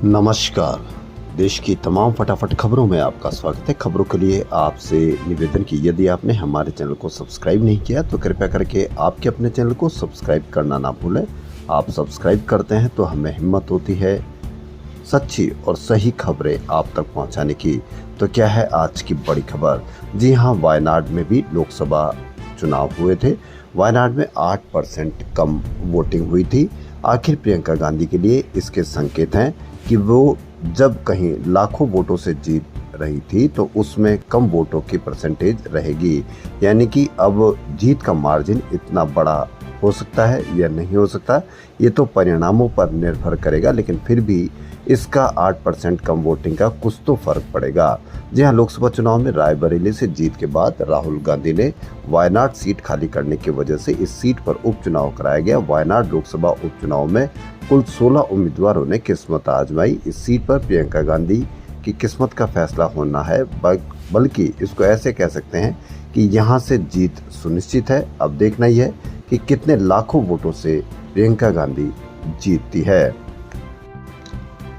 नमस्कार। देश की तमाम फटाफट खबरों में आपका स्वागत है। खबरों के लिए आपसे निवेदन की यदि आपने हमारे चैनल को सब्सक्राइब नहीं किया तो कृपया करके आपके अपने चैनल को सब्सक्राइब करना ना भूलें। आप सब्सक्राइब करते हैं तो हमें हिम्मत होती है सच्ची और सही खबरें आप तक पहुंचाने की। तो क्या है आज की बड़ी खबर? जी हाँ, वायनाड में भी लोकसभा चुनाव हुए थे। वायनाड में 8% कम वोटिंग हुई थी। आखिर प्रियंका गांधी के लिए इसके संकेत हैं कि वो जब कहीं लाखों वोटों से जीत रही थी तो उसमें कम वोटों की परसेंटेज रहेगी, यानी कि अब जीत का मार्जिन इतना बड़ा हो सकता है या नहीं हो सकता, ये तो परिणामों पर निर्भर करेगा, लेकिन फिर भी इसका 8% कम वोटिंग का कुछ तो फर्क पड़ेगा। जी हाँ, लोकसभा चुनाव में रायबरेली से जीत के बाद राहुल गांधी ने वायनाड सीट खाली करने की वजह से इस सीट पर उपचुनाव कराया गया। वायनाड लोकसभा उपचुनाव में कुल 16 उम्मीदवारों ने किस्मत आजमाई। इस सीट पर प्रियंका गांधी की किस्मत का फैसला होना है, बल्कि इसको ऐसे कह सकते हैं कि यहाँ से जीत सुनिश्चित है। अब देखना ही है कि कितने लाखों वोटों से प्रियंका गांधी जीतती है।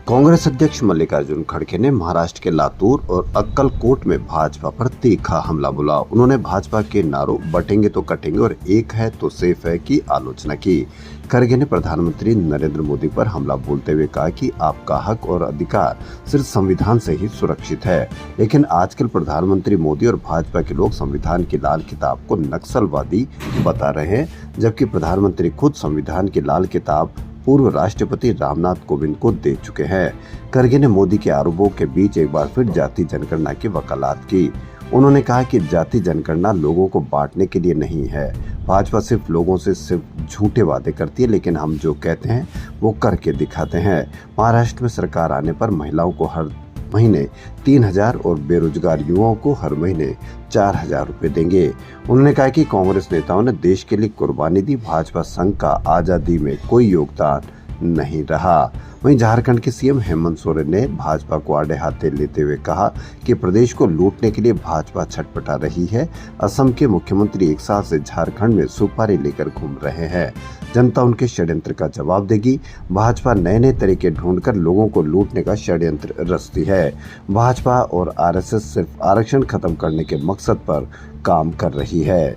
कांग्रेस अध्यक्ष मल्लिकार्जुन खड़गे ने महाराष्ट्र के लातूर और अक्कलकोट में भाजपा पर तीखा हमला बोला। उन्होंने भाजपा के नारों बटेंगे तो कटेंगे और एक है तो सेफ है की आलोचना की। खड़गे ने प्रधानमंत्री नरेंद्र मोदी पर हमला बोलते हुए कहा कि आपका हक और अधिकार सिर्फ संविधान से ही सुरक्षित है, लेकिन आजकल प्रधानमंत्री मोदी और भाजपा के लोग संविधान की लाल किताब को नक्सलवादी बता रहे हैं, जबकि प्रधानमंत्री खुद संविधान की लाल किताब पूर्व राष्ट्रपति रामनाथ कोविंद को दे चुके हैं। खड़गे ने मोदी के आरोपों के बीच एक बार फिर जाति जनगणना की वकालत की। उन्होंने कहा कि जाति जनगणना लोगों को बांटने के लिए नहीं है। भाजपा सिर्फ लोगों से सिर्फ झूठे वादे करती है, लेकिन हम जो कहते हैं वो करके दिखाते हैं। महाराष्ट्र में सरकार आने पर महिलाओं को हर महीने 3,000 और बेरोजगार युवाओं को हर महीने 4,000 रुपए देंगे। उन्होंने कहा कि कांग्रेस नेताओं ने देश के लिए कुर्बानी दी, भाजपा संघ का आजादी में कोई योगदान नहीं रहा। वहीं झारखंड के सीएम हेमंत सोरेन ने भाजपा को आड़े हाथे लेते हुए कहा कि प्रदेश को लूटने के लिए भाजपा छटपटा रही है। असम के मुख्यमंत्री एक साल से झारखंड में सुपारी लेकर घूम रहे हैं। जनता उनके षड्यंत्र का जवाब देगी। भाजपा नए नए तरीके ढूंढकर लोगों को लूटने का षड्यंत्र रचती है। भाजपा और आरएसएस सिर्फ आरक्षण खत्म करने के मकसद पर काम कर रही है।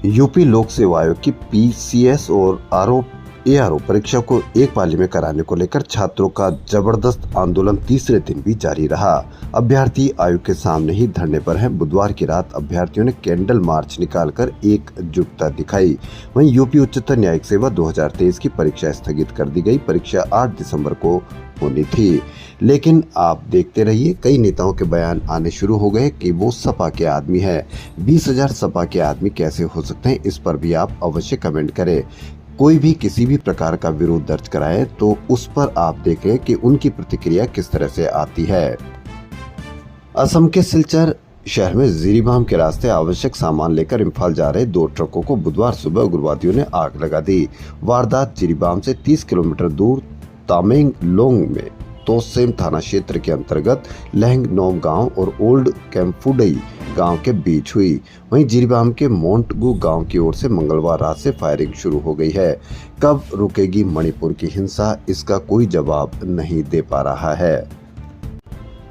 यूपी लोक सेवा आयोग की पीसीएस और एआरओ परीक्षा को एक पाली में कराने को लेकर छात्रों का जबरदस्त आंदोलन तीसरे दिन भी जारी रहा। अभ्यर्थी आयोग के सामने ही धरने पर हैं। बुधवार की रात अभ्यर्थियों ने कैंडल मार्च निकालकर एकजुटता दिखाई। वहीं यूपी उच्चतर न्यायिक सेवा 2023 की परीक्षा स्थगित कर दी गई। परीक्षा 8 दिसंबर को होनी थी, लेकिन आप देखते रहिए कई नेताओं के बयान आने शुरू हो गए कि वो सपा के आदमी है। 20,000 सपा के आदमी कैसे हो सकते हैं, इस पर भी आप अवश्य कमेंट करें। कोई भी किसी भी प्रकार का विरोध दर्ज कराए तो उस पर आप देखें कि उनकी प्रतिक्रिया किस तरह से आती है। असम के सिलचर शहर में जिरीबाम के रास्ते आवश्यक सामान लेकर इम्फाल जा रहे 2 ट्रकों को बुधवार सुबह उग्रवादियों ने आग लगा दी। वारदात जिरीबाम से 30 किलोमीटर दूर तामेंगलोंग में तोसेम थाना क्षेत्र के अंतर्गत लहंगनोम गांव और ओल्ड कैंफुडई गांव के बीच हुई। वहीं जिरीबाम के मोंटगू गांव की ओर से मंगलवार रात से फायरिंग शुरू हो गई है। कब रुकेगी मणिपुर की हिंसा, इसका कोई जवाब नहीं दे पा रहा है।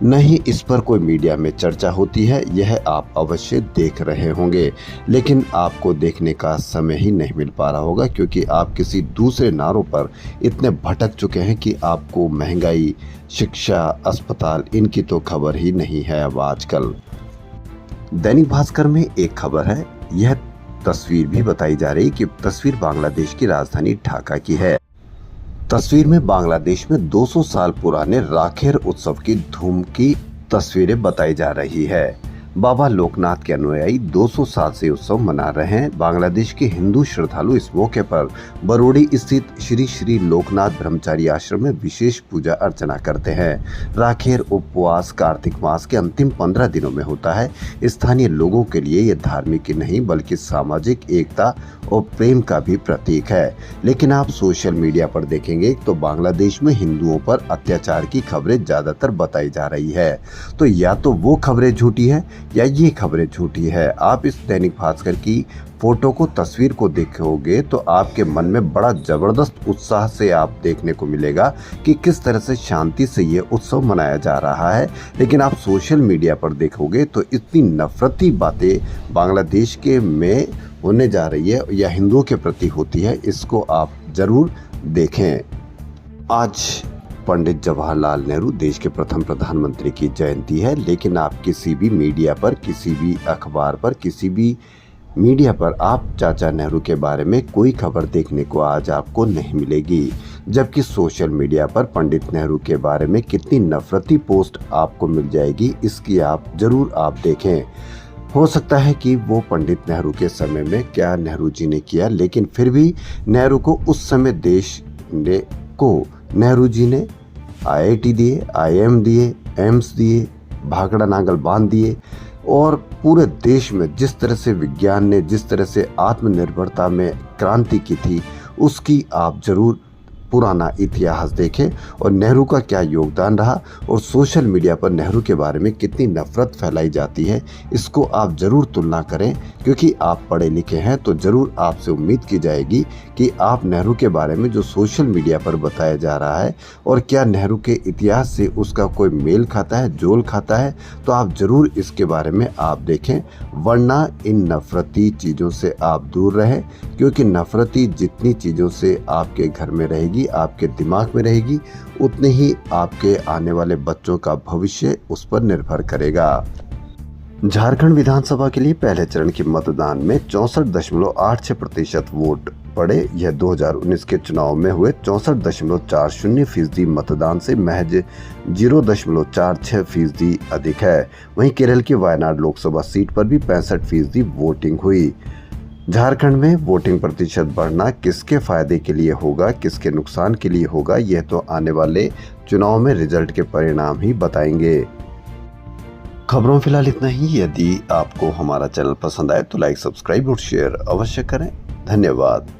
नहीं इस पर कोई मीडिया में चर्चा होती है, यह आप अवश्य देख रहे होंगे, लेकिन आपको देखने का समय ही नहीं मिल पा रहा होगा, क्योंकि आप किसी दूसरे नारों पर इतने भटक चुके हैं कि आपको महंगाई, शिक्षा, अस्पताल, इनकी तो खबर ही नहीं है अब आजकल। दैनिक भास्कर में एक खबर है, यह तस्वीर भी बताई जा रही कि तस्वीर बांग्लादेश की राजधानी ढाका की है। तस्वीर में बांग्लादेश में 200 साल पुराने राखेर उत्सव की धूम की तस्वीरें बताई जा रही है। बाबा लोकनाथ के अनुयायी 200 साल से उत्सव मना रहे हैं। बांग्लादेश के हिंदू श्रद्धालु इस मौके पर बरोडी स्थित श्री श्री लोकनाथ ब्रह्मचारी आश्रम में विशेष पूजा अर्चना करते हैं। राखेर उपवास कार्तिक मास के अंतिम 15 दिनों में होता है। स्थानीय लोगों के लिए यह धार्मिक ही नहीं बल्कि सामाजिक एकता और प्रेम का भी प्रतीक है। लेकिन आप सोशल मीडिया पर देखेंगे तो बांग्लादेश में हिंदुओं पर अत्याचार की खबरें ज्यादातर बताई जा रही है। तो या तो वो खबरें झूठी है या ये खबरें झूठी है। आप इस दैनिक भास्कर की फोटो को, तस्वीर को देखोगे तो आपके मन में बड़ा जबरदस्त उत्साह से आप देखने को मिलेगा कि किस तरह से शांति से ये उत्सव मनाया जा रहा है। लेकिन आप सोशल मीडिया पर देखोगे तो इतनी नफरती बातें बांग्लादेश के में होने जा रही है या हिंदुओं के प्रति होती है, इसको आप जरूर देखें। आज पंडित जवाहरलाल नेहरू देश के प्रथम प्रधानमंत्री की जयंती है, लेकिन आप किसी भी मीडिया पर, किसी भी अखबार पर, किसी भी मीडिया पर आप चाचा नेहरू के बारे में कोई खबर देखने को आज आपको नहीं मिलेगी। जबकि सोशल मीडिया पर पंडित नेहरू के बारे में कितनी नफरती पोस्ट आपको मिल जाएगी, इसकी आप जरूर देखें। हो सकता है कि वो पंडित नेहरू के समय में क्या नेहरू जी ने किया, लेकिन फिर भी नेहरू को उस समय देश को नेहरू जी ने IIT दिए, IIM दिए, एम्स दिए, भाखड़ा नांगल बांध दिए और पूरे देश में जिस तरह से विज्ञान ने, जिस तरह से आत्मनिर्भरता में क्रांति की थी, उसकी आप जरूर पुराना इतिहास देखें और नेहरू का क्या योगदान रहा और सोशल मीडिया पर नेहरू के बारे में कितनी नफरत फैलाई जाती है, इसको आप ज़रूर तुलना करें। क्योंकि आप पढ़े लिखे हैं तो ज़रूर आपसे उम्मीद की जाएगी कि आप नेहरू के बारे में जो सोशल मीडिया पर बताया जा रहा है और क्या नेहरू के इतिहास से उसका कोई मेल खाता है, जोल खाता है, तो आप ज़रूर इसके बारे में आप देखें। वरना इन नफरती चीज़ों से आप दूर रहें, क्योंकि नफरती जितनी चीज़ों से आपके घर में रहेगी, आपके दिमाग में रहेगी, उतने ही आपके आने वाले बच्चों का भविष्य उस पर निर्भर करेगा। झारखंड विधानसभा के लिए पहले चरण के मतदान में 64.86% वोट पड़े। यह 2019 के चुनाव में हुए 64.40% मतदान से महज 0.46% अधिक है। वहीं केरल की वायनाड लोकसभा सीट पर भी 65% वोटिंग हुई। झारखंड में वोटिंग प्रतिशत बढ़ना किसके फायदे के लिए होगा, किसके नुकसान के लिए होगा, यह तो आने वाले चुनाव में रिजल्ट के परिणाम ही बताएंगे। खबरों फिलहाल इतना ही। यदि आपको हमारा चैनल पसंद आए तो लाइक, सब्सक्राइब और शेयर अवश्य करें। धन्यवाद।